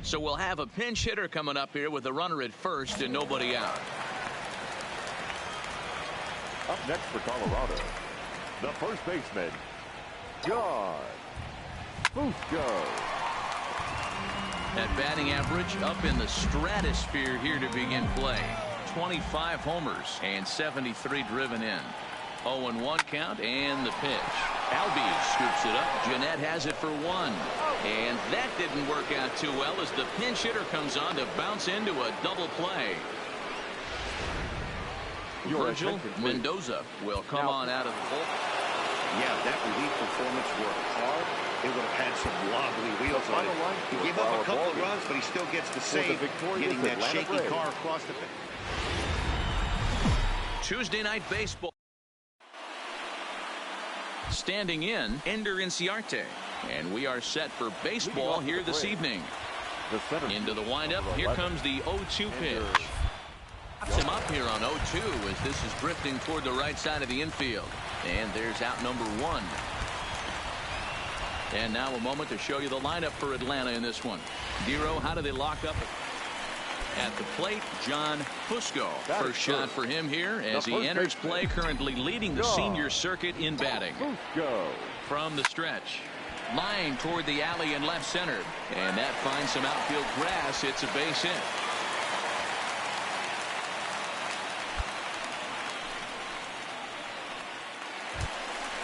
So we'll have a pinch hitter coming up here with a runner at first and nobody out. Up next for Colorado, the first baseman, John Fusco. That batting average up in the stratosphere here to begin play. 25 homers and 73 driven in. 0-1 count and the pitch. Albies scoops it up. Jeanette has it for one. And that didn't work out too well as the pinch hitter comes on to bounce into a double play. Virgil Mendoza will come on out of the bullpen. Yeah, that relief performance worked hard. It would have had some wobbly wheels on it. He gave up a couple of runs, but he still gets the save, getting that shaky car across the field. Tuesday night baseball. standing in, MrRa9eR. And we are set for baseball here this evening. Into the windup, here comes the 0-2 pitch. Pops him up here on 0-2 as this is drifting toward the right side of the infield. And there's out number 1. And now a moment to show you the lineup for Atlanta in this one. Dero, how do they lock up? At the plate, John Fusco. First shot for him here as he enters play, currently leading the senior circuit in batting. From the stretch. Line toward the alley in left center. And that finds some outfield grass. It's a base hit.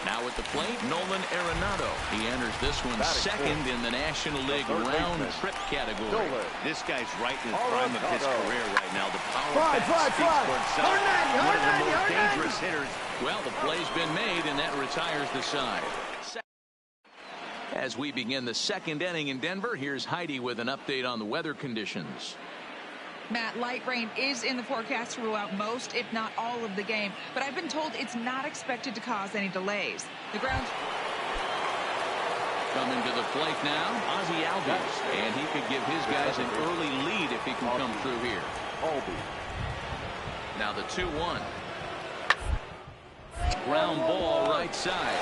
Now at the plate, Nolan Arenado. He enters this one second in the National League round trip category. This guy's right in the prime of his career right now. The power speaks for itself. One of the most dangerous hitters. Well, the play's been made, and that retires the side. As we begin the second inning in Denver, here's Heidi with an update on the weather conditions. Matt, light rain is in the forecast throughout most, if not all, of the game. But I've been told it's not expected to cause any delays. The ground... Coming to the plate now, Ozzie Albies. And he could give his guys an early lead if he can come through here. Now the 2-1. Ground ball right side.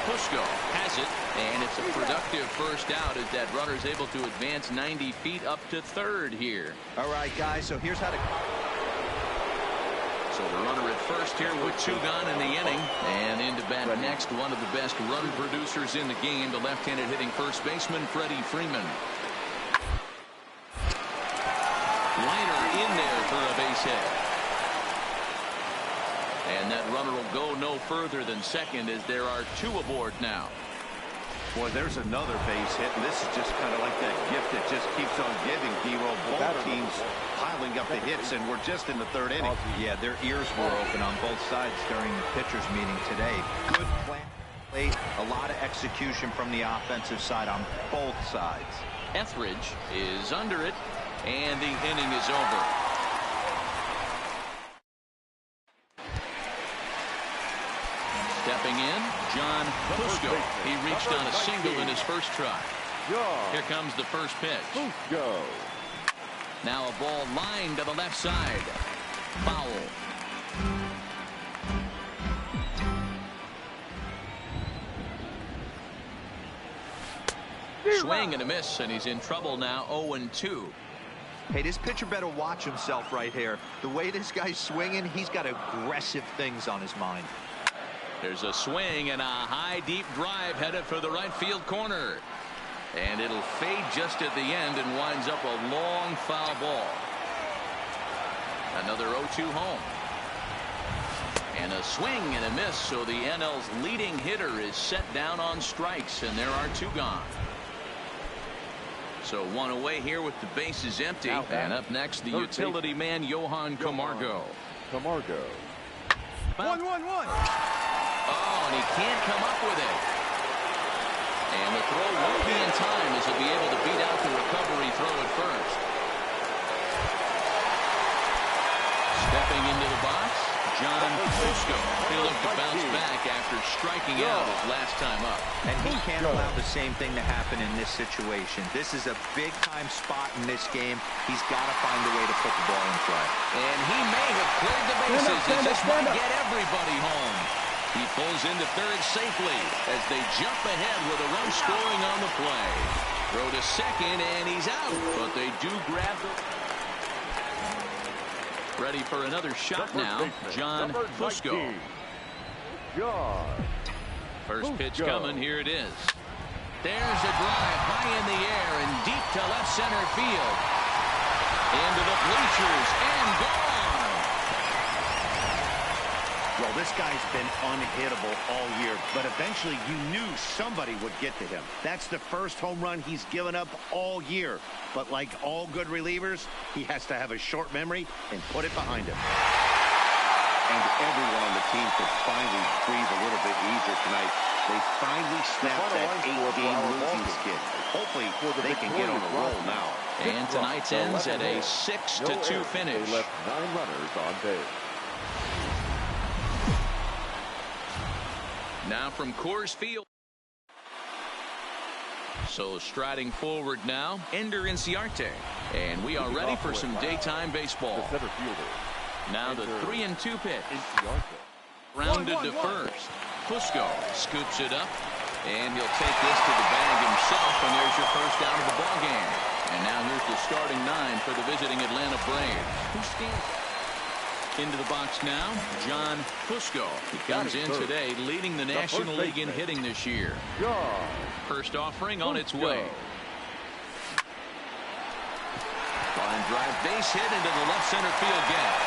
Fusco has it, and it's a productive first out as that runner's able to advance 90 feet up to third here. All right, guys, so here's how to... So the runner at first here with 2 gone in the inning, and into bat next, one of the best run producers in the game, the left-handed hitting first baseman, Freddie Freeman. Liner in there for a base hit. And that runner will go no further than second as there are 2 aboard now. Boy, there's another base hit, and this is just kind of like that gift that just keeps on giving, D-Roll. Both teams piling up the hits, and we're just in the 3rd inning. Yeah, their ears were open on both sides during the pitchers' meeting today. Good play, a lot of execution from the offensive side on both sides. Etheridge is under it, and the inning is over. Stepping in, John Fusco. He reached on a single in his first try. Here comes the first pitch. Now a ball lined to the left side. Foul. Swing and a miss, and he's in trouble now. 0-2. Hey, this pitcher better watch himself right here. The way this guy's swinging, he's got aggressive things on his mind. There's a swing and a high deep drive headed for the right field corner. And it'll fade just at the end and winds up a long foul ball. Another 0-2 home. And a swing and a miss, so the NL's leading hitter is set down on strikes, and there are 2 gone. So 1 away here with the bases empty. And up next, the utility man, Johan Camargo. 1-1-1. Oh, and he can't come up with it. And the throw won't be in time as he'll be able to beat out the recovery throw at first. Stepping into the box, John Fusco. He'll look to bounce back after striking out his last time up. And he can't allow the same thing to happen in this situation. This is a big-time spot in this game. He's got to find a way to put the ball in play. And he may have cleared the bases as this might get everybody home. He pulls into third safely as they jump ahead with a run scoring on the play. Throw to second, and he's out. But they do grab the... Ready for another shot now, John Fusco. First pitch coming, here it is. There's a drive high in the air and deep to left center field. Into the bleachers and gone. Well, this guy's been unhittable all year, but eventually you knew somebody would get to him. That's the first home run he's given up all year. But like all good relievers, he has to have a short memory and put it behind him. And everyone on the team could finally breathe a little bit easier tonight. They finally snapped that 8-game losing skid. Hopefully they can get on a roll now. And tonight's ends at a 6-2 finish. They left 9 runners on base. Now from Coors Field. So striding forward now, Ender Inciarte. And we are ready for some daytime baseball. The center fielder. Now the 3-2 pitch. Inciarte. Rounded to first. Fusco scoops it up. And he'll take this to the bag himself. And there's your first out of the ball game. And now here's the starting 9 for the visiting Atlanta Braves. Who stands into the box now? John Fusco. He comes in today leading the National League in hitting this year. First offering on its way. Line drive base hit into the left center field gap.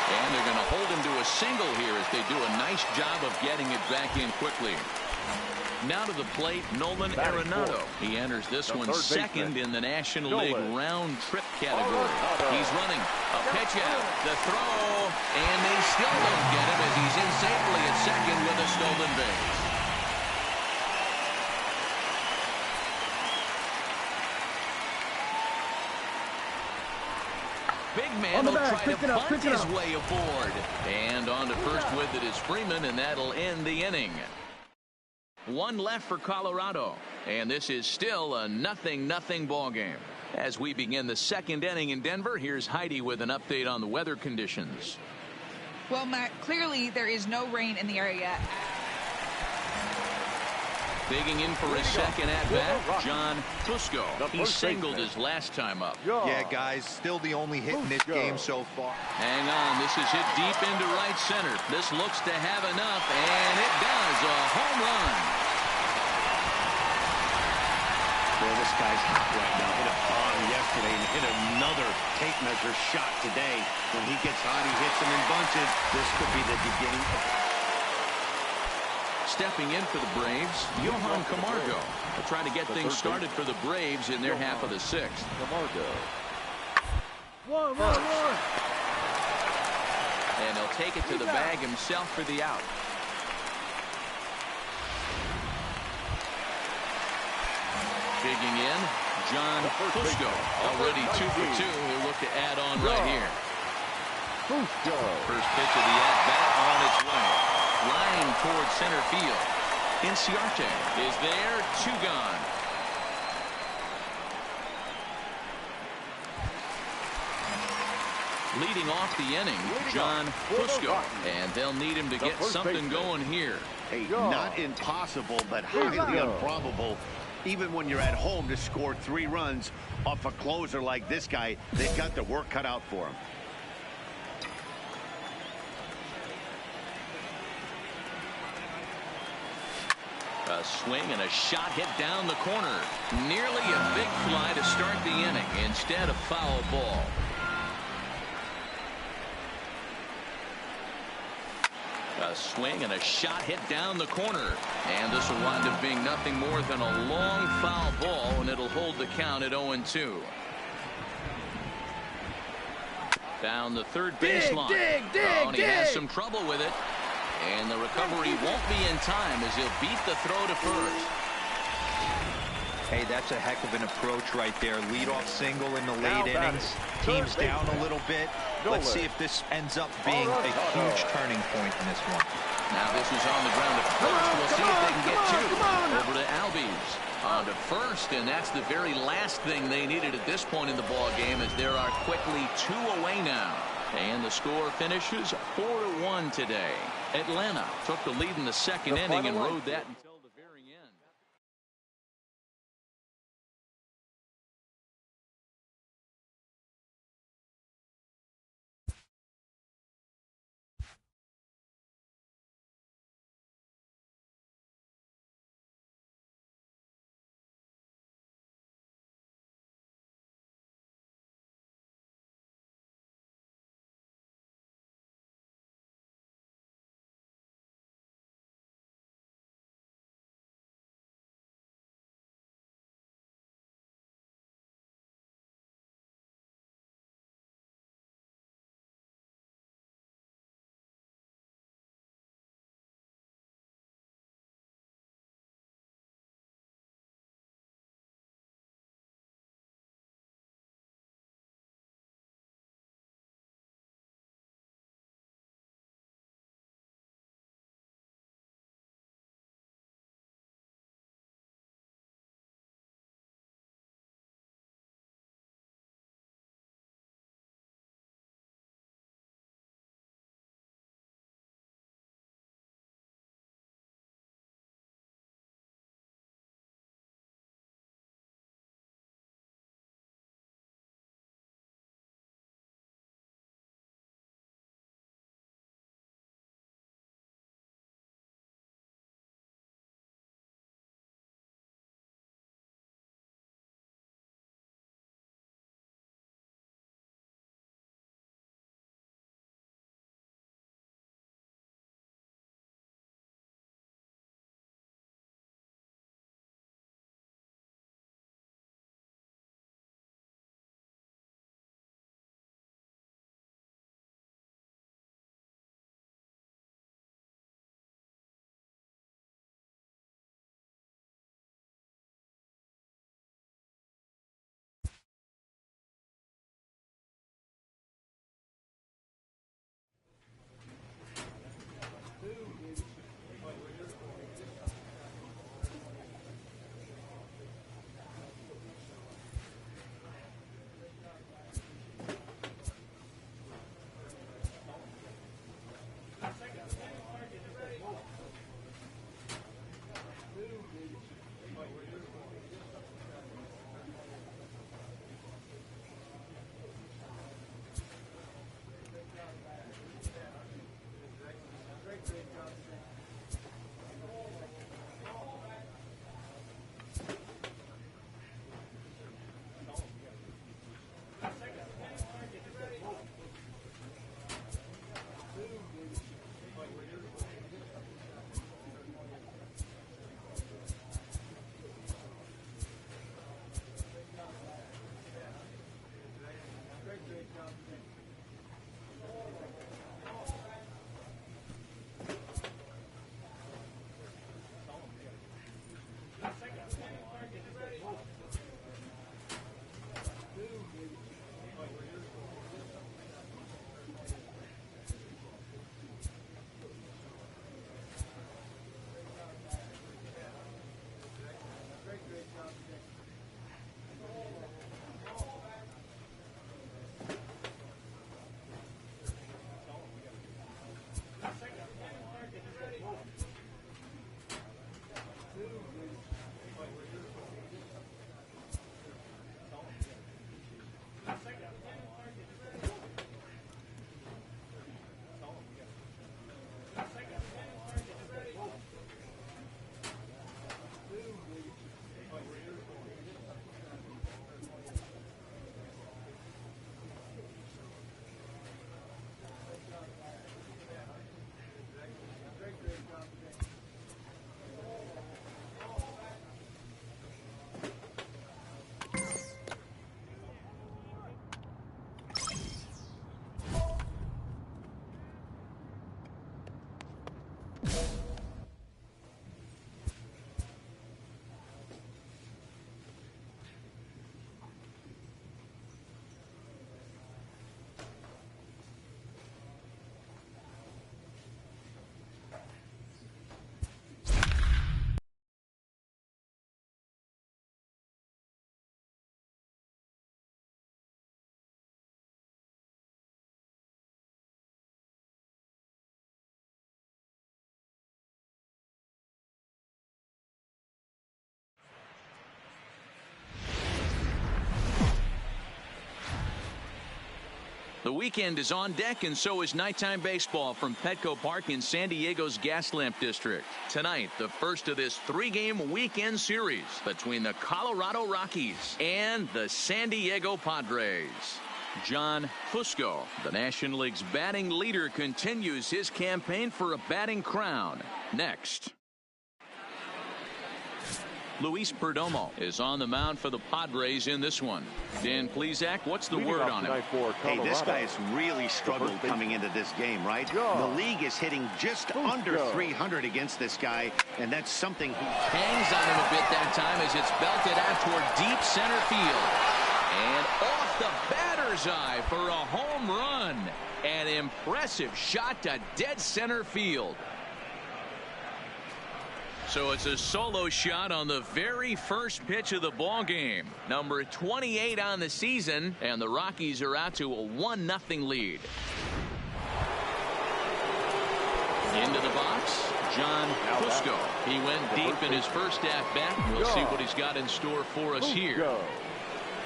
And they're going to hold him to a single here as they do a nice job of getting it back in quickly. Now to the plate, Nolan Arenado. He enters this one second in the National League round trip category. He's running a pitch out, the throw, and they still don't get him as he's in safely at second with a stolen base. Big man will try to punt his way aboard. And on to first with it is Freeman, and that'll end the inning. One left for Colorado, and this is still a 0-0 ball game. As we begin the second inning in Denver, here's Heidi with an update on the weather conditions. Well, Matt, clearly there is no rain in the area. Digging in for his second at-bat, John Fusco. He singled his last time up. Yeah, guys, still the only hit in this game so far. Hang on, this is hit deep into right center. This looks to have enough, and it does. A home run. Boy, this guy's hot right now. Hit a bomb yesterday and hit another tape measure shot today. When he gets hot, he hits them in bunches. This could be the beginning of... Stepping in for the Braves, Johan Camargo. They're trying to get things started for the Braves in their half of the sixth. Camargo. And he'll take it to the bag himself for the out. Digging in, John Fusco. Already 2 for 2. He'll look to add on right here. First pitch of the at-bat on its way. Line towards center field. Inciarte is there. 2 gone. Leading off the inning, John Fusco. And they'll need him to get something going here. Hey, not impossible, but highly improbable. Even when you're at home to score 3 runs off a closer like this guy, they've got their work cut out for him. A swing and a shot hit down the corner. Nearly a big fly to start the inning. Instead, a foul ball. A swing and a shot hit down the corner. And this will wind up being nothing more than a long foul ball, and it'll hold the count at 0-2. Down the third baseline. And he has some trouble with it. And the recovery won't be in time as he'll beat the throw to first. Hey, that's a heck of an approach right there. Leadoff single in the late innings. Team's down a little bit. Let's see if this ends up being a huge turning point in this one. Now this is on the ground at first. We'll see if they can get 2. Over to Albies. On to first, and that's the very last thing they needed at this point in the ball game, as there are quickly 2 away now. And the score finishes 4-1 today. Atlanta took the lead in the second inning and rode that until The weekend is on deck, and so is nighttime baseball from Petco Park in San Diego's Gaslamp District. Tonight, the first of this 3-game weekend series between the Colorado Rockies and the San Diego Padres. John Fusco, the National League's batting leader, continues his campaign for a batting crown. Next. Luis Perdomo is on the mound for the Padres in this one. Dan Plesac, what's the word on him? Hey, this guy has really struggled coming into this game, right? The league is hitting just under 300 against this guy, and that's something he hangs on him a bit that time as it's belted out toward deep center field. And off the batter's eye for a home run. An impressive shot to dead center field. So it's a solo shot on the very first pitch of the ball game. Number 28 on the season, and the Rockies are out to a 1-0 lead. Into the box, John Fusco. He went deep in his first at-bat. We'll see what he's got in store for us here.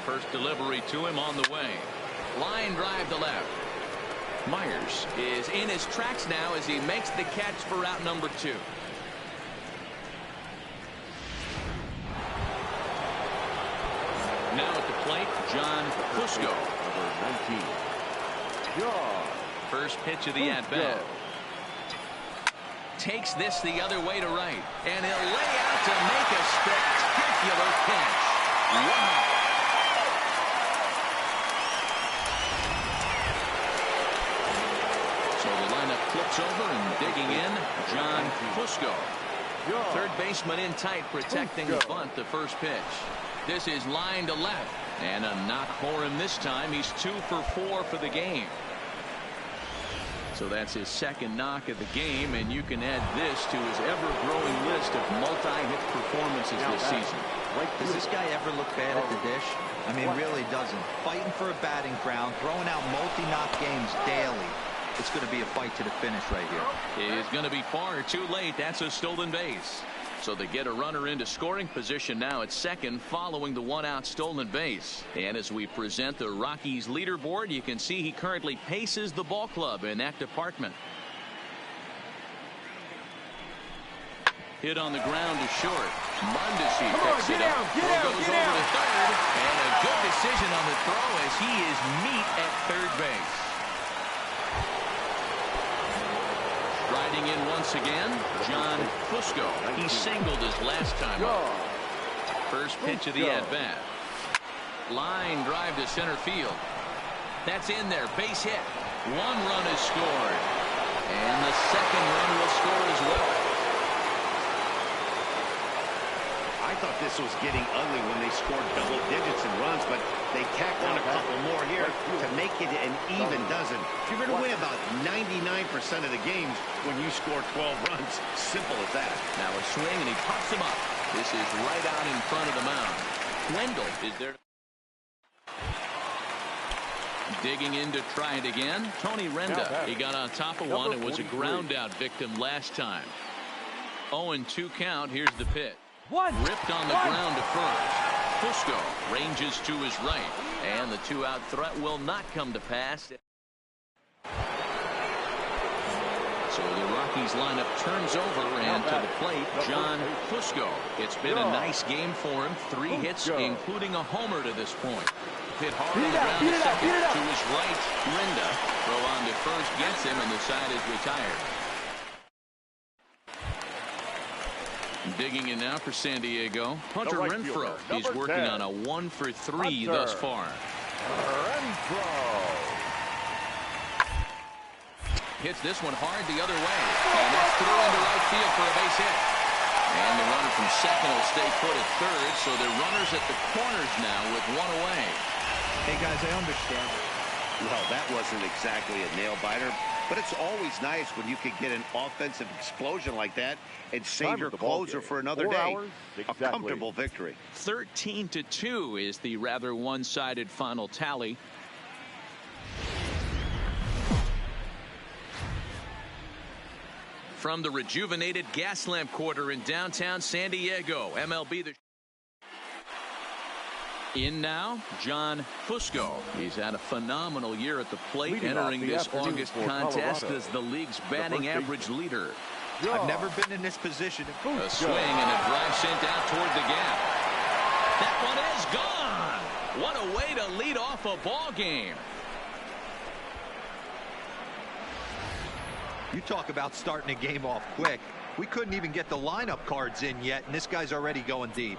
First delivery to him on the way. Line drive to left. Myers is in his tracks now as he makes the catch for out number 2. Now at the plate, John Fusco. Number 19. First pitch of the at-bat. Takes this the other way to right. And he'll lay out to make a spectacular catch. Wow. So the lineup flips over and digging in, John Fusco. Third baseman in tight, protecting the bunt, the first pitch. This is line to left, and a knock for him this time. He's 2 for 4 for the game. So that's his second knock of the game, and you can add this to his ever-growing list of multi-hit performances this season. Does this guy ever look bad at the dish? I mean, really doesn't. Fighting for a batting crown, throwing out multi-knock games daily. It's going to be a fight to the finish right here. It's going to be far too late. That's a stolen base. So they get a runner into scoring position now at second following the 1-out stolen base. And as we present the Rockies leaderboard, you can see he currently paces the ball club in that department. Hit on the ground to short. Mondesi picks it up. Throw goes over to third. And a good decision on the throw as he is meat at third base. Riding in once again, John Fusco. He singled his last time up. First pitch of the at-bat. Line drive to center field. That's in there. Base hit. 1 run is scored. And the second run will score as well. I thought this was getting ugly when they scored double digits in runs, but they tacked on a couple more here to make it an even dozen. You're going to win about 99% of the games when you score 12 runs. Simple as that. Now a swing, and he pops him up. This is right out in front of the mound. Wendell is there. Digging in to try it again. Tony Renda. He got on top of one and was a ground out victim last time. 0-2 count. Here's the pitch. Ripped on the ground to first. Fusco ranges to his right, and the 2-out threat will not come to pass. So the Rockies lineup turns over, and to the plate, John Fusco. It's been a nice game for him. 3 hits, including a homer to this point. Hit hard on the ground to second. To his right, Renda. Throw on to first gets him, and the side is retired. Digging in now for San Diego, Hunter Renfroe. He's working on a 1 for 3 thus far. Hits this one hard the other way. And that's through into right field for a base hit. And the runner from second will stay put at third, so they're runners at the corners now with 1 away. Hey, guys, I understand. Well, that wasn't exactly a nail-biter, but it's always nice when you can get an offensive explosion like that and save your closer for another day. A comfortable victory. 13-2 is the rather one-sided final tally. From the rejuvenated Gaslamp Quarter in downtown San Diego, MLB In now, John Fusco. He's had a phenomenal year at the plate, Leading entering off the this afternoon August for contest Colorado, as the league's batting average leader. I've never been in this position. A swing and a drive sent out toward the gap. That one is gone. What a way to lead off a ball game. You talk about starting a game off quick. We couldn't even get the lineup cards in yet, and this guy's already going deep.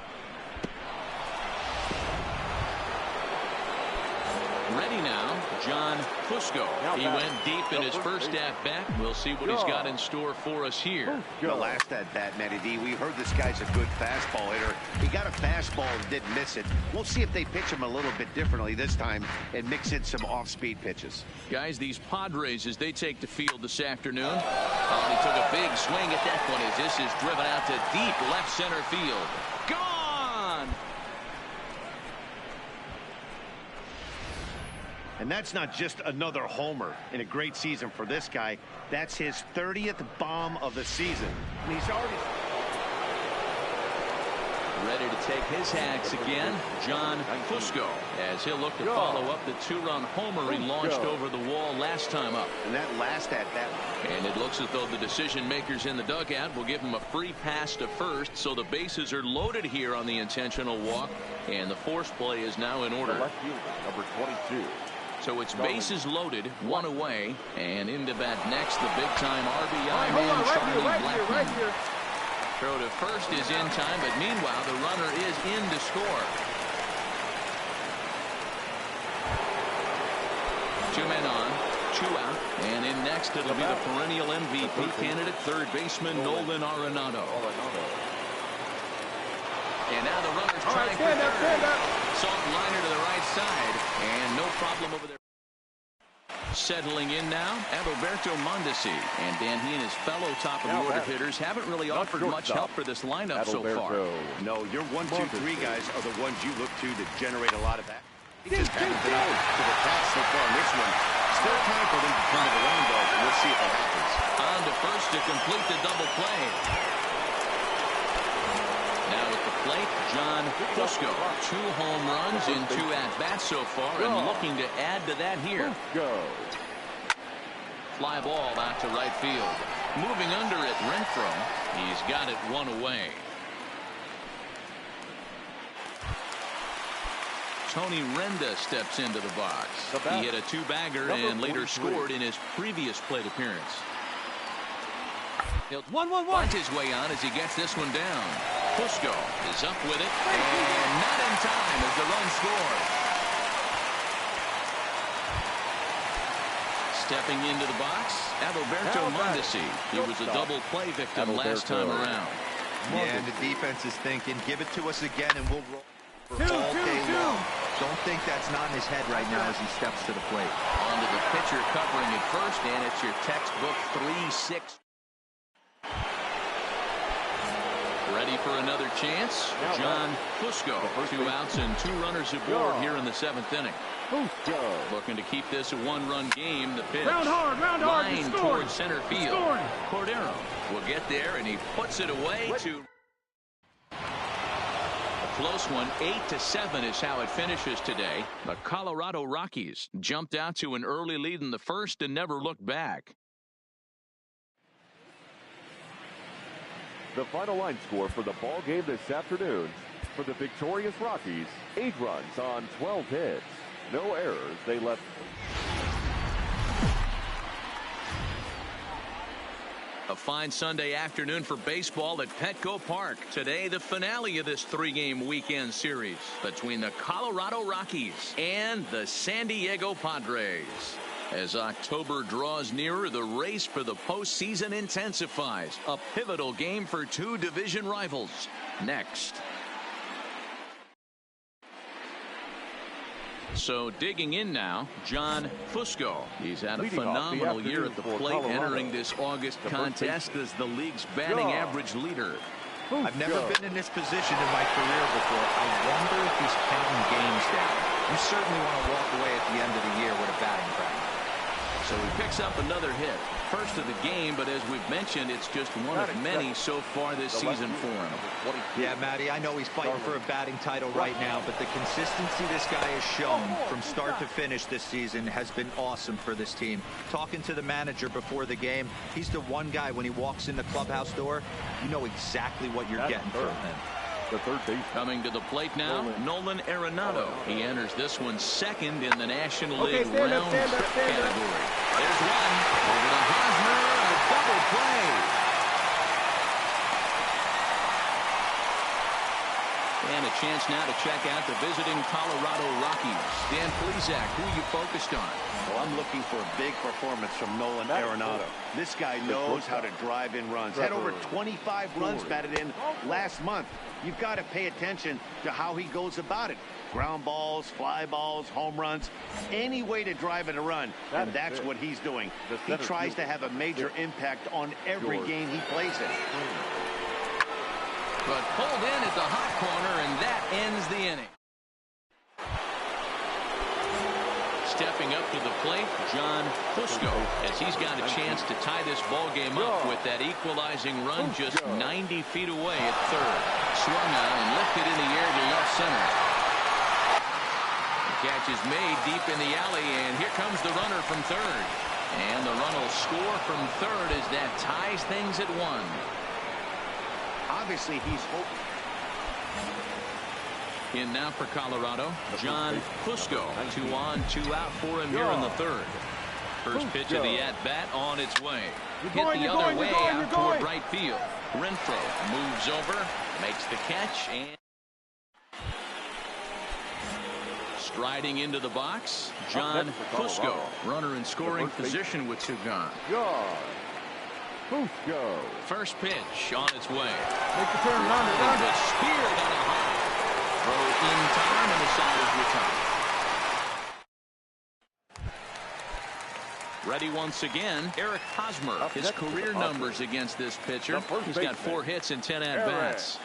Ready now, John Fusco. He went deep in his first at-bat. We'll see what he's got in store for us here. The last at-bat, Matty D, we heard this guy's a good fastball hitter. He got a fastball and didn't miss it. We'll see if they pitch him a little bit differently this time and mix in some off-speed pitches. Guys, these Padres, as they take the field this afternoon. Oh, he took a big swing at that one as this is driven out to deep left center field. Gone! And that's not just another homer in a great season for this guy. That's his 30th bomb of the season. And he's already ready to take his hacks again, John Fusco, as he'll look to follow up the two-run homer he launched over the wall last time up. And that last at-bat. And it looks as though the decision makers in the dugout will give him a free pass to first, so the bases are loaded here on the intentional walk, and the force play is now in order. Left fielder, number 22. So it's bases loaded, one away, and into bat next, the big-time RBI man, Charlie Blackmon. Throw to first is in time, but meanwhile, the runner is in to score. Two men on, two out, and in next, it'll be the perennial MVP candidate, third baseman Nolan Arenado. And now the runner's trying for third. Soft liner to the right side, and no problem over there. Settling in now, Adalberto Mondesi. And Dan, he and his fellow top-of-the-order hitters haven't really offered much help for this lineup so far. No, your 1, 2, 3 guys are the ones you look to generate a lot of that. He just haven't been up to the task so far in this one. Still time for them to turn it around, though. We'll see if it happens. On to first to complete the double play. Now at the plate, John Fusco. 2 home runs in 2 at-bats so far, and looking to add to that here. Fly ball out to right field. Moving under it, Renfroe. He's got it one away. Tony Renda steps into the box. He hit a 2-bagger and later scored in his previous plate appearance. He'll find his way on as he gets this one down. Fusco is up with it, and not in time as the run scores. Stepping into the box, Adalberto Mondesi. He was a double play victim last time around. Yeah, and the defense is thinking, give it to us again, and we'll roll all day long. Don't think that's not in his head right now as he steps to the plate. Onto the pitcher covering at first, and it's your textbook 3-6. Ready for another chance, John Fusco. 2 outs and 2 runners aboard here in the 7th inning. Looking to keep this a 1-run game. The pitch line towards center field. Cordero will get there, and he puts it away to a close one. 8-7 is how it finishes today. The Colorado Rockies jumped out to an early lead in the first and never looked back. The final line score for the ball game this afternoon. For the victorious Rockies, 8 runs on 12 hits. No errors. They left. A fine Sunday afternoon for baseball at Petco Park. Today, the finale of this 3-game weekend series between the Colorado Rockies and the San Diego Padres. As October draws nearer, the race for the postseason intensifies. A pivotal game for 2 division rivals. Next. So digging in now, John Fusco. He's had a phenomenal year at the plate, entering this August contest as the league's batting average leader. I've never been in this position in my career before. I wonder if he's counting games down. You certainly want to walk away at the end of the year with a batting practice. So he picks up another hit. first of the game, but as we've mentioned, it's just one of many so far this season for him. Yeah, Matty, I know he's fighting for a batting title right now, but the consistency this guy has shown from start to finish this season has been awesome for this team. Talking to the manager before the game, he's the one guy when he walks in the clubhouse door, you know exactly what you're getting from him. The third base. Coming to the plate now, MrRa9eR. He enters this one second in the National League round category. There's one. Over to Hosmer, a double play. And a chance now to check out the visiting Colorado Rockies. Dan Plesac, who are you focused on? Well, I'm looking for a big performance from MrRa9eR. This guy knows how to drive in runs. Had over 25 runs batted in last month. You've got to pay attention to how he goes about it. Ground balls, fly balls, home runs, any way to drive in a run. And that's what he's doing. He tries to have a major impact on every game he plays in. But pulled in at the hot corner, and that ends the inning. Stepping up to the plate, John Fusco, as he's got a chance to tie this ball game up with that equalizing run just 90 feet away at third. Swung on and lifted in the air to left center. The catch is made deep in the alley, and here comes the runner from third. And the run will score from third as that ties things at 1. Obviously, he's hoping. In now for Colorado, John Fusco. 2 on, 2 out for him here in the third. First pitch of the at-bat on its way. Hit the other way out toward right field. Renfroe moves over, makes the catch, and striding into the box, John Fusco. Runner in scoring position with 2 gone. Fusco. First pitch on its way. Make the turn, run. Speared on a hop. Throw in time, and the side is retired. Ready once again, Eric Hosmer. His career numbers against this pitcher. He's got 4 hits and 10 at-bats.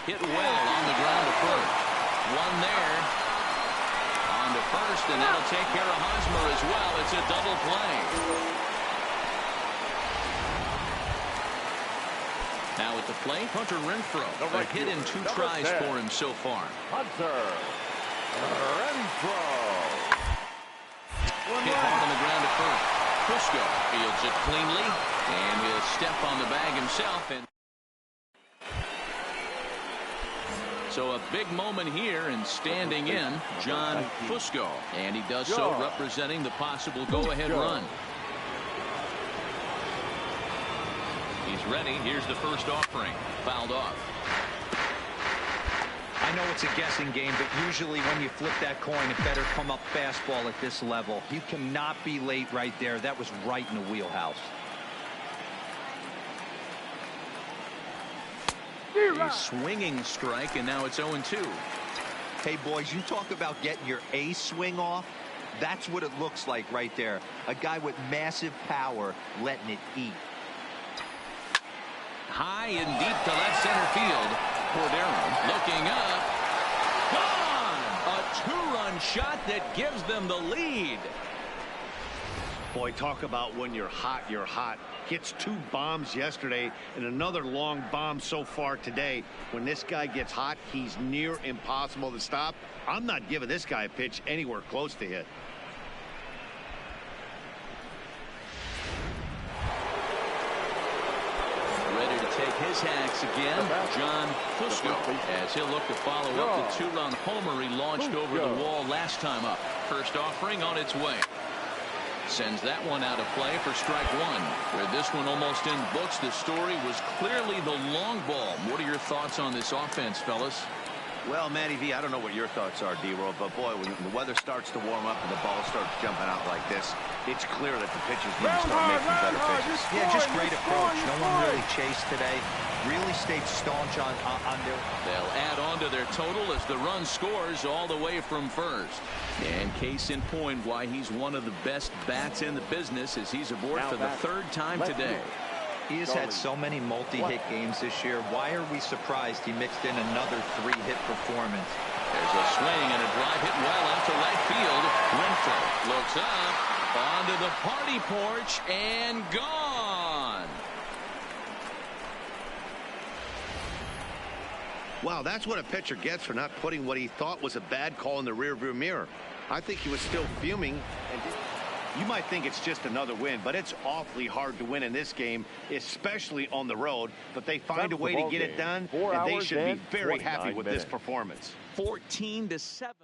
Hit well on the ground to first. One there. On to first, and that'll take care of Hosmer as well. It's a double play. Now at the plate, Hunter Renfroe. A hit in 2 tries for him so far. Hunter Renfroe. Hit hard on the ground at first. Fusco fields it cleanly, and he'll step on the bag himself. And so a big moment here, and standing in, John Fusco. And he does so representing the possible go-ahead run. He's ready. Here's the first offering. Fouled off. I know it's a guessing game, but usually when you flip that coin, it better come up fastball at this level. You cannot be late right there. That was right in the wheelhouse. A swinging strike, and now it's 0-2. Hey, boys, you talk about getting your A swing off. That's what it looks like right there. A guy with massive power letting it eat. High and deep to left center field. Cordero looking up. Gone! A 2-run shot that gives them the lead. Boy, talk about when you're hot, you're hot. Hits 2 bombs yesterday and another long bomb so far today. When this guy gets hot, he's near impossible to stop. I'm not giving this guy a pitch anywhere close to hit. Ready to take his hacks again, John Fusco, as he'll look to follow up the 2-run homer he launched over the wall last time up. First offering on its way. Sends that one out of play for strike 1. Where this one almost in books, the story was clearly the long ball. What are your thoughts on this offense, fellas? Well, Matty V, I don't know what your thoughts are, D-Roll, but boy, when the weather starts to warm up and the ball starts jumping out like this, it's clear that the pitchers need to start making better pitches. Yeah, just great approach. No one really chased today. Really stayed staunch on their. They'll add on to their total as the run scores all the way from first. And case in point why he's one of the best bats in the business as he's aboard for the 3rd time today. He has had so many multi-hit games this year. Why are we surprised he mixed in another 3-hit performance? There's a swing and a drive hit well out to right field. Renfroe looks up onto the party porch and gone. Wow, that's what a pitcher gets for not putting what he thought was a bad call in the rearview mirror. I think he was still fuming. And you might think it's just another win, but it's awfully hard to win in this game, especially on the road. But they find a way to get it done, and they should be very happy with this performance. 14-7.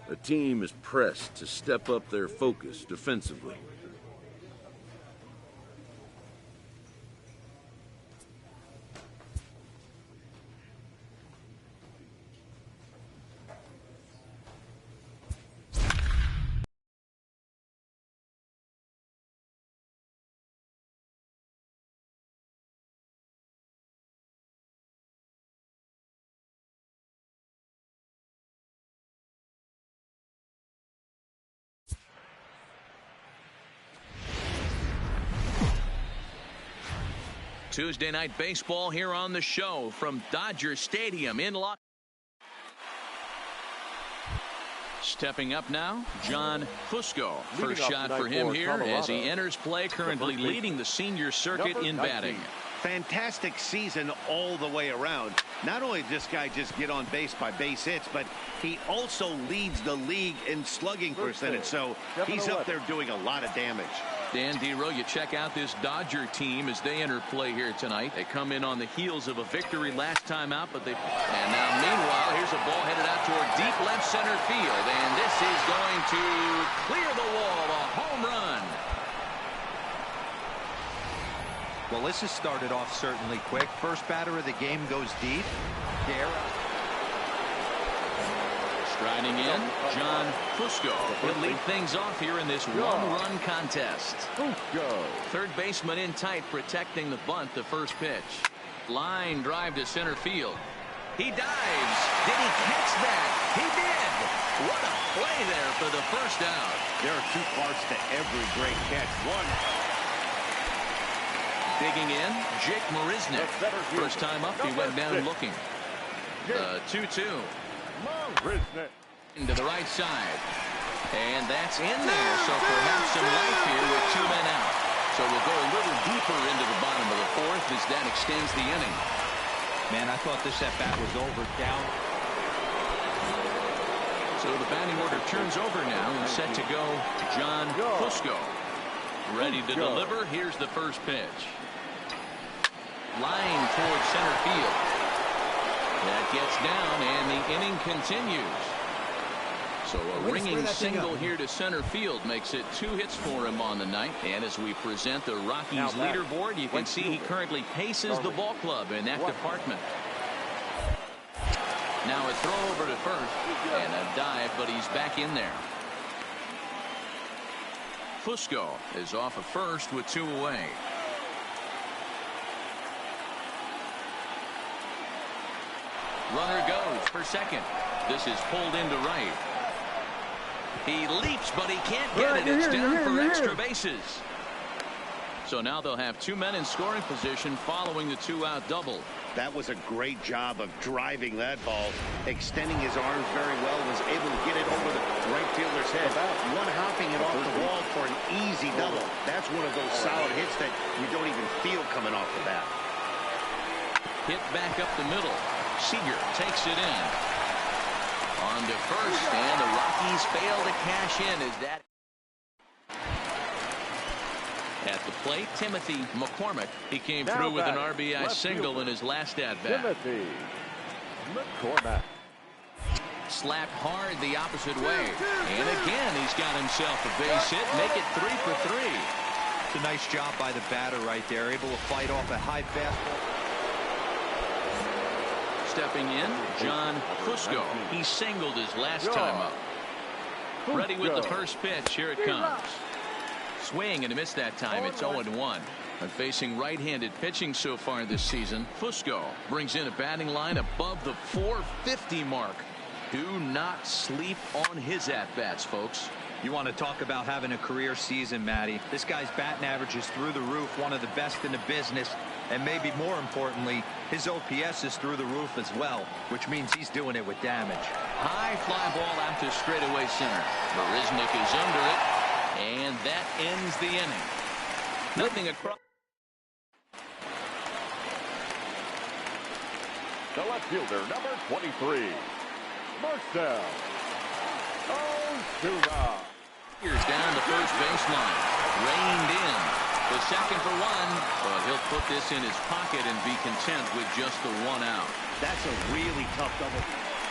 The team is pressed to step up their focus defensively. Tuesday night baseball here on the show from Dodger Stadium in Los. Stepping up now, John Fusco. First shot for him here as he enters play, currently leading the senior circuit in batting. Fantastic season all the way around. Not only did this guy just get on base by base hits, but he also leads the league in slugging percentage. So he's up there doing a lot of damage. Dan Dero, you check out this Dodger team as they enter play here tonight. They come in on the heels of a victory last time out, but and now meanwhile here's a ball headed out toward deep left center field, and this is going to clear the wall, a home run. Well, this has started off certainly quick. First batter of the game goes deep. Striding in, John Fusco. He'll lead things off here in this one-run contest. Third baseman in tight, protecting the bunt, the first pitch. Line drive to center field. He dives. Did he catch that? He did. What a play there for the first out. There are two parts to every great catch. One. Digging in, Jake Marisnick. First time up, he went down looking. The 2-2. Into the right side. And that's in there. So perhaps some life here with 2 men out. So we'll go a little deeper into the bottom of the fourth as that extends the inning. Man, I thought this at-bat was over. Down. So the batting order turns over now and set to go John Fusco. Ready to deliver. Here's the first pitch. Line towards center field. That gets down, and the inning continues. So a ringing single here to center field makes it 2 hits for him on the night. And as we present the Rockies leaderboard, you can see he currently paces the ball club in that department. Now a throw over to first and a dive, but he's back in there. Fusco is off of first with 2 away. Runner goes for second. This is pulled into right. He leaps, but he can't get it. It's down for extra bases. So now they'll have 2 men in scoring position following the 2-out double. That was a great job of driving that ball, extending his arms very well, was able to get it over the right fielder's head. One-hopping it off the wall for an easy double. That's one of those solid hits that you don't even feel coming off the bat. Hit back up the middle. Seager takes it in. On to first, and the Rockies fail to cash in as that. At the plate, Timothy McCormick. He came through with an RBI single in his last at-bat. Timothy McCormick. Slapped hard the opposite way. And again, he's got himself a base hit. Make it 3 for 3. It's a nice job by the batter right there. Able to fight off a high fastball. Stepping in, John Fusco. He singled his last time up. Ready with the first pitch. Here it comes. Swing and a miss that time. It's 0-1. And facing right-handed pitching so far this season, Fusco brings in a batting line above the 450 mark. Do not sleep on his at-bats, folks. You want to talk about having a career season, Matty. This guy's batting average is through the roof, one of the best in the business. And maybe more importantly, his OPS is through the roof as well, which means he's doing it with damage. High fly ball out to straightaway center. Marisnik is under it. And that ends the inning. Nothing across. The left fielder, number 23, Marcell Ozuna. Here's down the first baseline. Reined in. The second for one, but he'll put this in his pocket and be content with just the 1 out. That's a really tough double.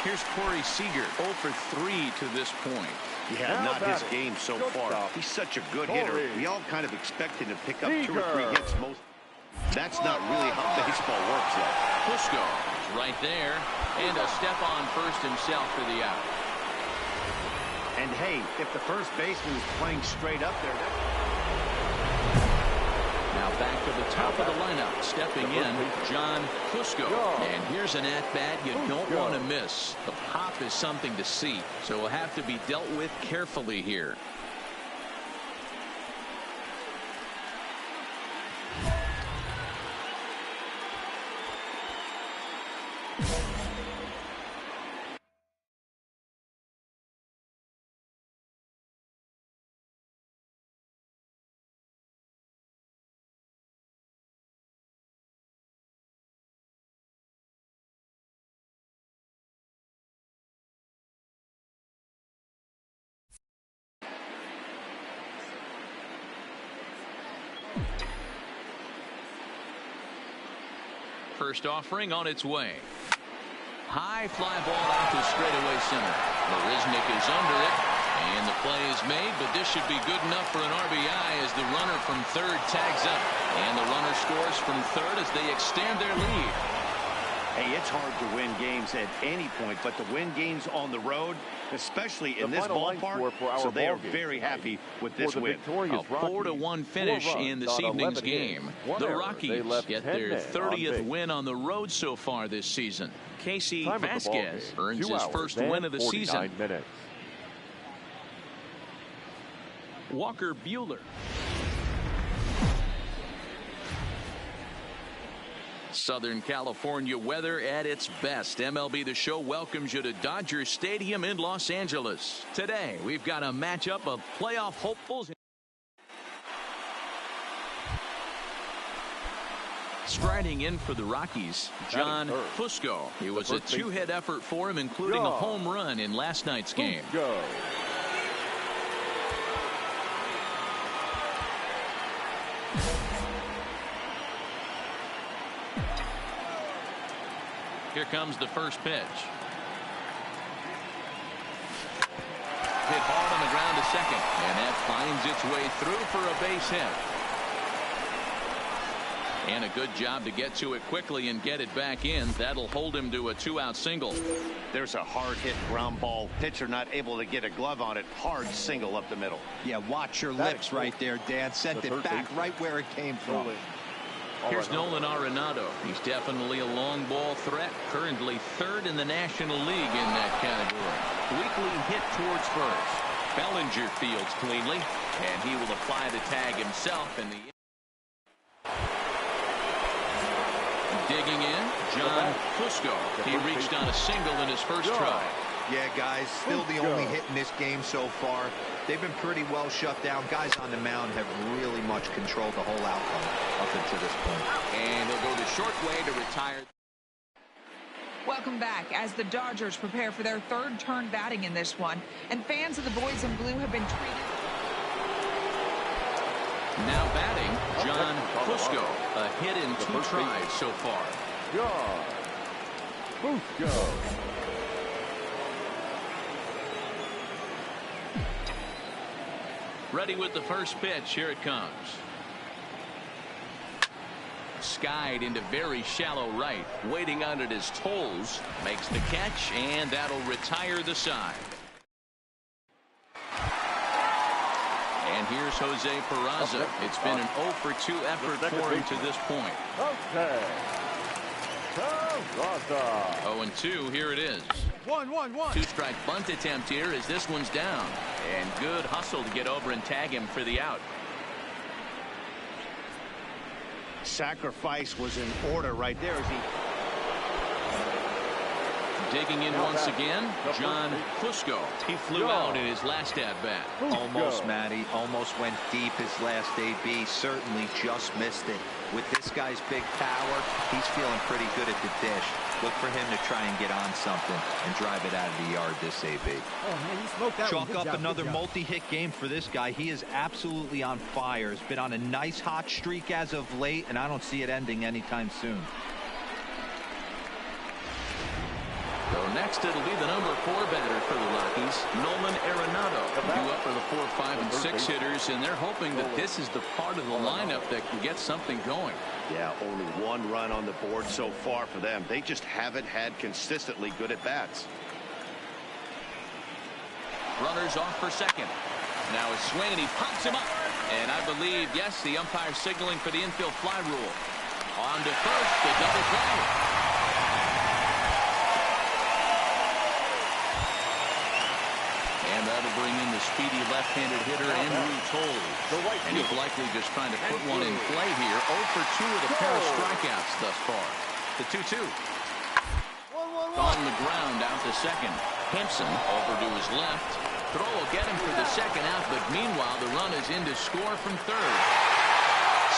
Here's Corey Seager, 0 for 3 to this point. Yeah, not his game so far. He's such a good hitter. We all kind of expect him to pick up 2 or 3 hits most. That's not really how baseball works yet. Fusco is right there, and a step on first himself for the out. And hey, if the first baseman is playing straight up there, now back to the top of the lineup, stepping in, John Fusco. And here's an at-bat you don't want to miss. The pop is something to see, so it will have to be dealt with carefully here. First offering on its way. High fly ball out to straightaway center. Marisnik is under it, and the play is made, but this should be good enough for an RBI as the runner from third tags up. And the runner scores from third as they extend their lead. hey, it's hard to win games at any point, but to win games on the road, especially in this ballpark, so they are very happy with this win. A 4-1 finish in this evening's game. The Rockies get their 30th win on the road so far this season. Casey Vasquez earns his first win of the season. Walker Buehler. Southern California weather at its best. MLB The Show welcomes you to Dodger Stadium in Los Angeles. Today, we've got a matchup of playoff hopefuls. Striding in for the Rockies, John Fusco. It was a two-hit effort for him, including a home run in last night's game. Here comes the first pitch. Hit hard on the ground to second, and that finds its way through for a base hit. And a good job to get to it quickly and get it back in. That'll hold him to a two-out single. There's a hard hit ground ball. Pitcher not able to get a glove on it. Hard single up the middle. Yeah, watch your lips right there, Dan. Sent it back right where it came from. Here's Nolan Arenado. He's definitely a long ball threat. Currently third in the National League in that category. Weekly hit towards first. Bellinger fields cleanly, and he will apply the tag himself in the. Digging in, John Fusco. He reached on a single in his first try. Yeah, guys, still the only hit in this game so far. They've been pretty well shut down. Guys on the mound have really much controlled the whole outcome up until this point. And he'll go the short way to retire. Welcome back as the Dodgers prepare for their third turn batting in this one. And fans of the boys in blue have been treated. Now batting, John Fusco. A hit in 2 tries so far. John Fusco. Ready with the first pitch. Here it comes. Skied into very shallow right. Waiting on it is Tolles. Makes the catch, and that'll retire the side. And here's Jose Peraza. It's been an 0 for 2 effort for him to this point. Okay. 0-2. Here it is. 1-1-1. 2-strike bunt attempt here as this one's down. And good hustle to get over and tag him for the out. Sacrifice was in order right there as he. Digging in once again, John Fusco. He flew out in his last at-bat. Almost, Matty. Almost went deep his last AB. Certainly just missed it. With this guy's big power, he's feeling pretty good at the dish. Look for him to try and get on something and drive it out of the yard this AB. Oh, man, he smoked that one. Chalk up another multi-hit game for this guy. He is absolutely on fire. He's been on a nice hot streak as of late, and I don't see it ending anytime soon. So next it'll be the number 4 batter for the Rockies, Nolan Arenado. Due up for the 4, 5, and 6 hitters, and they're hoping that this is the part of the lineup that can get something going. Yeah, only 1 run on the board so far for them. They just haven't had consistently good at bats. Runners off for second. Now a swing, and he pops him up. And I believe, yes, the umpire signaling for the infield fly rule. On to first, the double play. And that'll bring in the speedy left-handed hitter, Andrew Tolles. And he's likely just trying to put one in play here. 0 for 2 with a pair of strikeouts thus far. The 2-2. On the ground out to second. Hampson over to his left. Throw will get him for the second out, but meanwhile the run is in to score from third.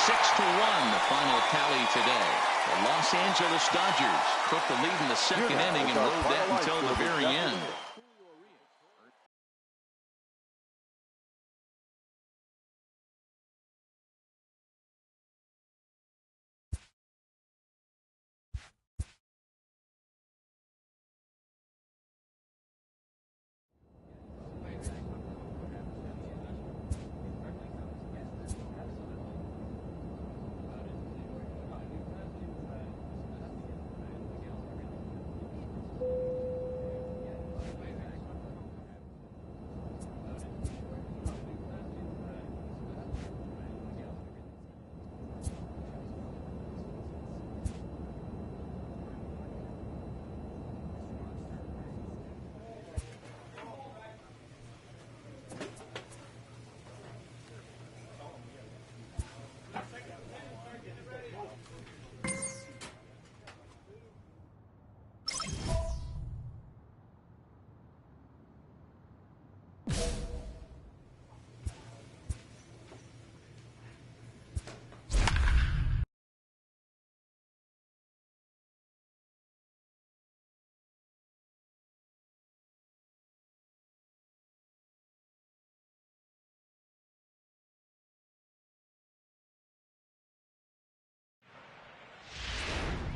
6-1 the final tally today. The Los Angeles Dodgers took the lead in the second inning and rode that until the very end.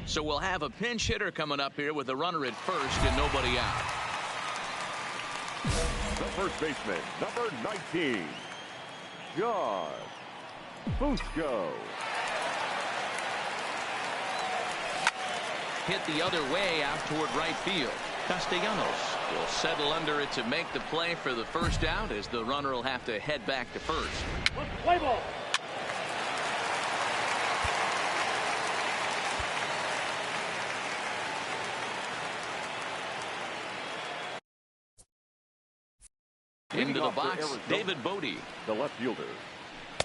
So we'll have a pinch hitter coming up here with a runner at first and nobody out. The first baseman, number 19, John Fusco. Hit the other way out toward right field. Castellanos will settle under it to make the play for the first out as the runner will have to head back to first. Play ball. Into the box, David Bodie. The left fielder.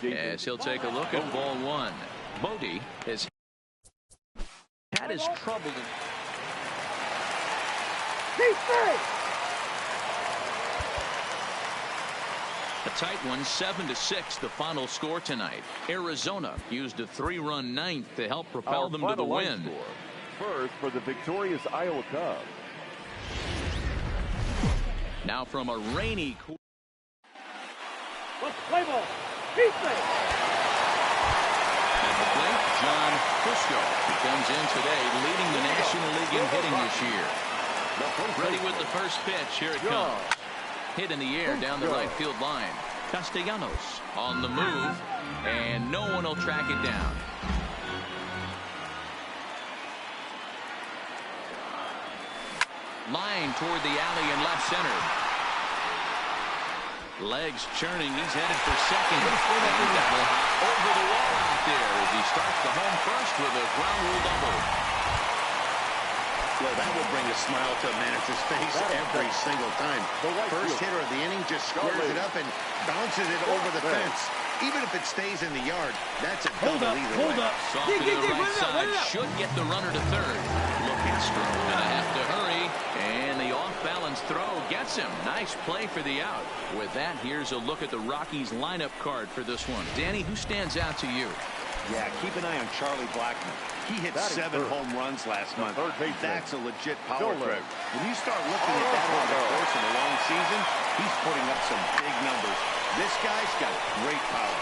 As he'll take a look at ball one. Bodie has had his trouble. A tight one, 7-6, the final score tonight. Arizona used a 3-run ninth to help propel them to the win. First for the victorious Iowa Cubs. Now from a rainy. Play ball. At the plate, John Fusco. He comes in today leading the National League in hitting this year. Ready with the first pitch. Here it comes. Hit in the air down the right field line. Castellanos on the move, and no one will track it down. Line toward the alley in left center. Legs churning. He's headed for second. Over the wall out there as he starts the home first with a ground rule double. Well, that will bring a smile to a manager's face every single time. First hitter of the inning just squares it up and bounces it over the fence. Even if it stays in the yard, that's a double either way. Soft to the right side. Should get the runner to third. Castro gonna have to hurry, and the off-balance throw gets him. Nice play for the out. With that, here's a look at the Rockies lineup card for this one. Danny, who stands out to you? Yeah, keep an eye on Charlie Blackmon. He hit 7 home runs last month. That's a legit power trip. When you start looking at that over the course of a long season, he's putting up some big numbers. This guy's got great power.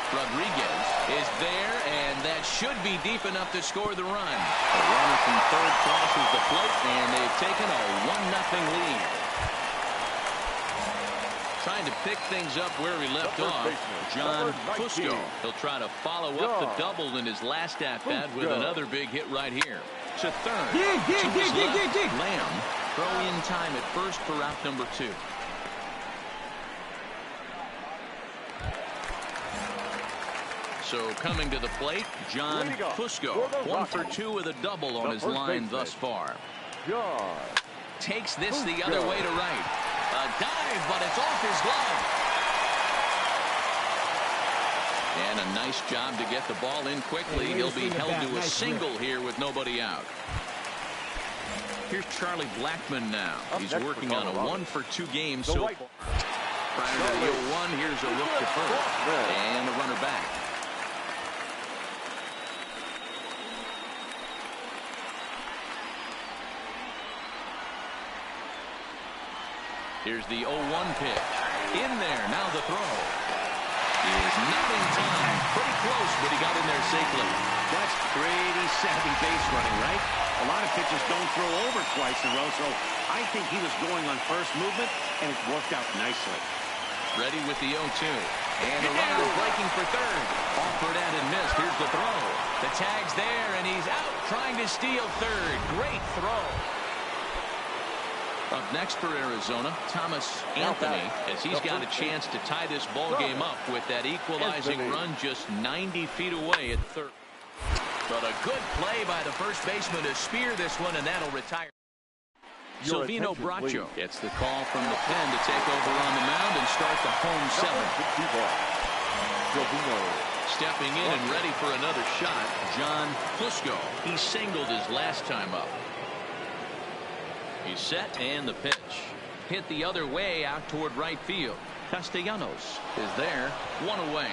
Rodriguez is there, and that should be deep enough to score the run. The runner from third crosses the plate, and they've taken a 1-0 lead. Trying to pick things up where he left off, John Fusco. He'll try to follow up the double in his last at-bat with another big hit right here. To third. To his left, Lamb. Throw in time at first for out number 2. So coming to the plate, John Fusco. 1 for 2 with a double on his line thus far. Takes this the other way to right. A dive, but it's off his glove. And a nice job to get the ball in quickly. He'll be held to a single here with nobody out. Here's Charlie Blackmon now. He's working on a 1 for 2 game so far. Prior to the 0-1, here's a look to first. And the runner back. Here's the 0-1 pitch. In there. Now the throw. He is not in time. Pretty close, but he got in there safely. That's pretty savvy base running, right? A lot of pitchers don't throw over twice in a row, so I think he was going on first movement, and it worked out nicely. Ready with the 0-2. And the runner breaking for third. Offered at and missed. Here's the throw. The tag's there, and he's out trying to steal third. Great throw. Up next for Arizona, Thomas Anthony, as he's got a chance to tie this ball game up with that equalizing run just 90 feet away at third. But a good play by the first baseman to spear this one, and that'll retire. Silvino Bracho gets the call from the pen to take over on the mound and start the home 7th. Stepping in and ready for another shot, John Fusco. He singled his last time up. He's set, and the pitch. Hit the other way out toward right field. Castellanos is there, 1 away.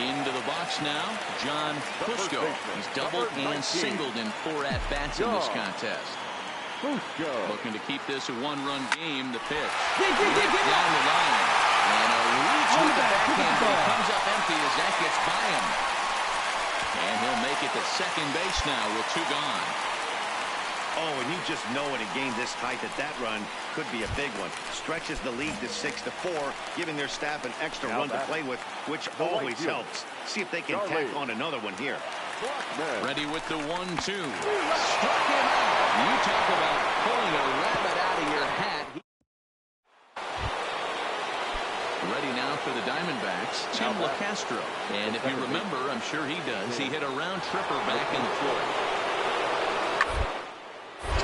Into the box now, John Fusco. He's doubled and singled in 4 at-bats in this contest. Looking to keep this a 1-run game. The pitch. Down the line. And a reach with the backhand. He comes up empty as that gets by him. And he'll make it to second base now with 2 gone. Oh, and you just know in a game this tight that run could be a big one. Stretches the lead to 6-4, giving their staff an extra run to play with, which always helps. See if they can tack on another one here. Ready with the 1-2. Struck him out. You talk about pulling a rabbit out of your hat. Ready now for the Diamondbacks, Tim LeCastro. And if you remember, I'm sure he does, he hit a round tripper back in the 4th.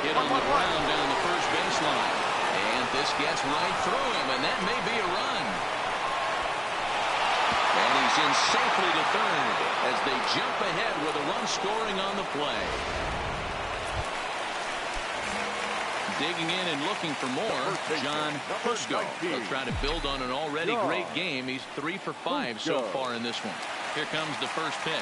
Hit on the ground. Just gets right through him, and that may be a run. And he's in safely to third as they jump ahead with a run scoring on the play. Digging in and looking for more, John Fusco. He'll try to build on an already great game. He's 3 for 5 so far in this one. Here comes the first pitch.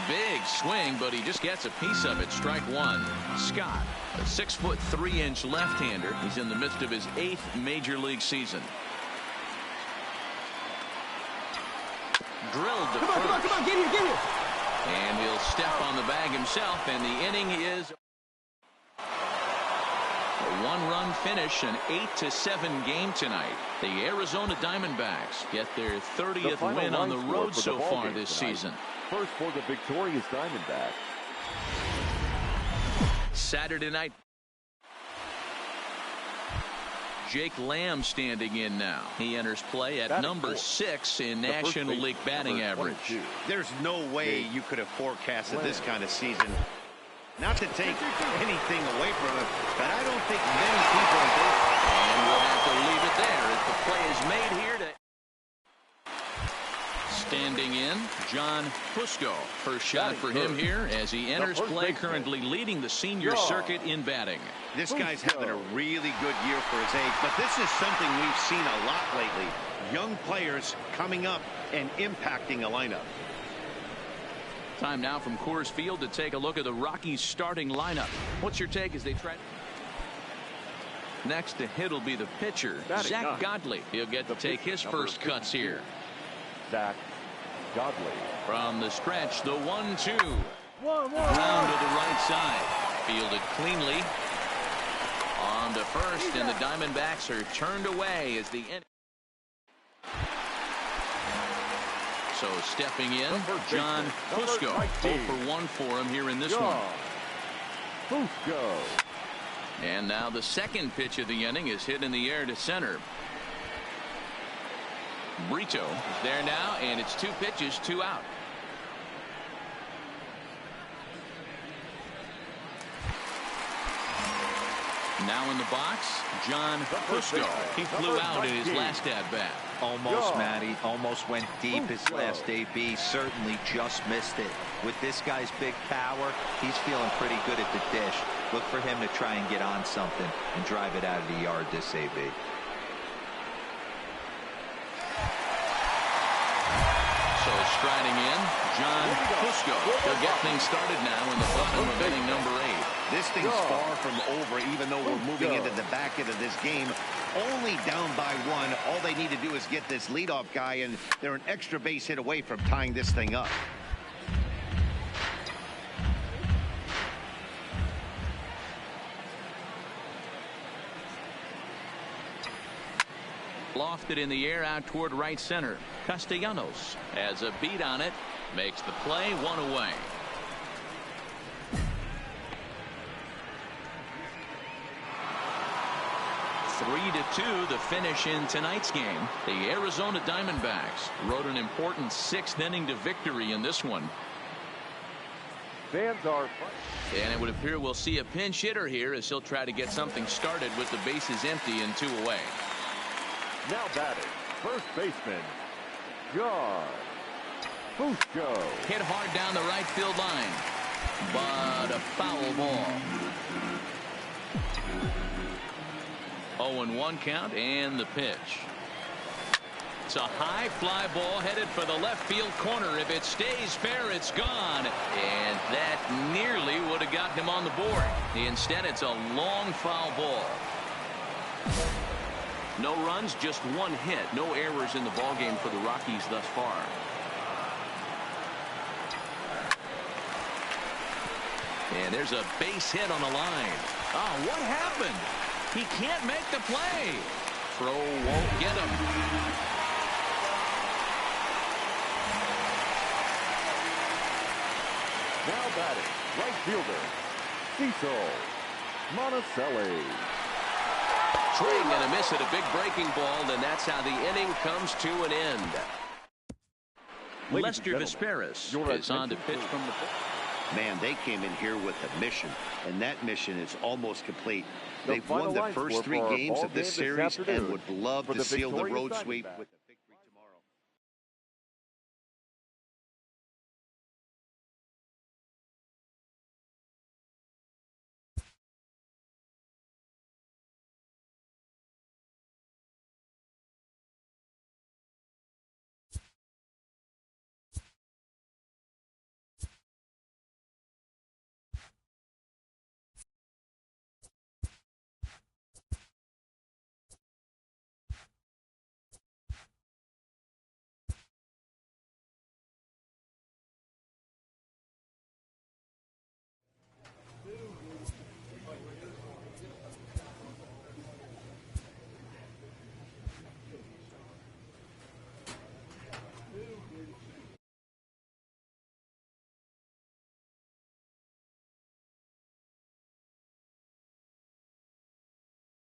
Big swing, but he just gets a piece of it. Strike one. Scott, a 6'3" left-hander. He's in the midst of his 8th major league season. Drilled to first. Come on, get here. And he'll step on the bag himself, and the inning is a 1-run finish, an 8-7 game tonight. The Arizona Diamondbacks get their 30th win on the road so far this season. First for the victorious Diamondbacks. Saturday night. Jake Lamb standing in now. He enters play at number 6 in National League batting average. There's no way you could have forecasted this kind of season. Not to take anything away from him, but I don't think many people in baseball. And we'll have to leave it there as the play is made here to. Standing in, John Fusco. First shot for him here as he enters play, currently leading the senior circuit in batting. This guy's having a really good year for his age, but this is something we've seen a lot lately. Young players coming up and impacting a lineup. Time now from Coors Field to take a look at the Rockies starting lineup. What's your take as they try? Next to hit will be the pitcher, Zach Godley. He'll get to take his first cuts here. Zach Godley. From the stretch, the 1-2. Round to the right side. Fielded cleanly. On to first, and the Diamondbacks are turned away as the end. So stepping in, John Fusco. 0 for 1 for him here in this one. Fusco. And now the second pitch of the inning is hit in the air to center. Brito is there now, and it's 2 pitches, 2 out. Now in the box, John Fusco. He flew out in his last at-bat. Almost, Matty. Almost went deep his last AB. Certainly just missed it. With this guy's big power, he's feeling pretty good at the dish. Look for him to try and get on something and drive it out of the yard this AB. So striding in, John Fusco. He'll get things started now in the bottom of inning number 8. This thing's far from over, even though we're moving into the back end of this game. Only down by 1. All they need to do is get this leadoff guy, and they're an extra base hit away from tying this thing up. Lofted in the air out toward right center. Castellanos has a beat on it. Makes the play, 1 away. Three to 2 the finish in tonight's game. The Arizona Diamondbacks rode an important 6th inning to victory in this one. Fans are. And it would appear we'll see a pinch hitter here as he'll try to get something started with the bases empty and 2 away. Now batting, first baseman, John Fusco. Hit hard down the right field line, but a foul ball. 0-1 count and the pitch. It's a high fly ball headed for the left field corner. If it stays fair, it's gone. And that nearly would have gotten him on the board. Instead, it's a long foul ball. No runs, just 1 hit. No errors in the ballgame for the Rockies thus far. And there's a base hit on the line. Oh, what happened? He can't make the play. Throw won't get him. Now batting, right fielder, Cecil Monticelli. Swing and a miss at a big breaking ball, and that's how the inning comes to an end. Lester Vesperis is on to pitch from the. Man, they came in here with a mission, and that mission is almost complete. They've won the first 3 games of this series and would love to seal the road sweep with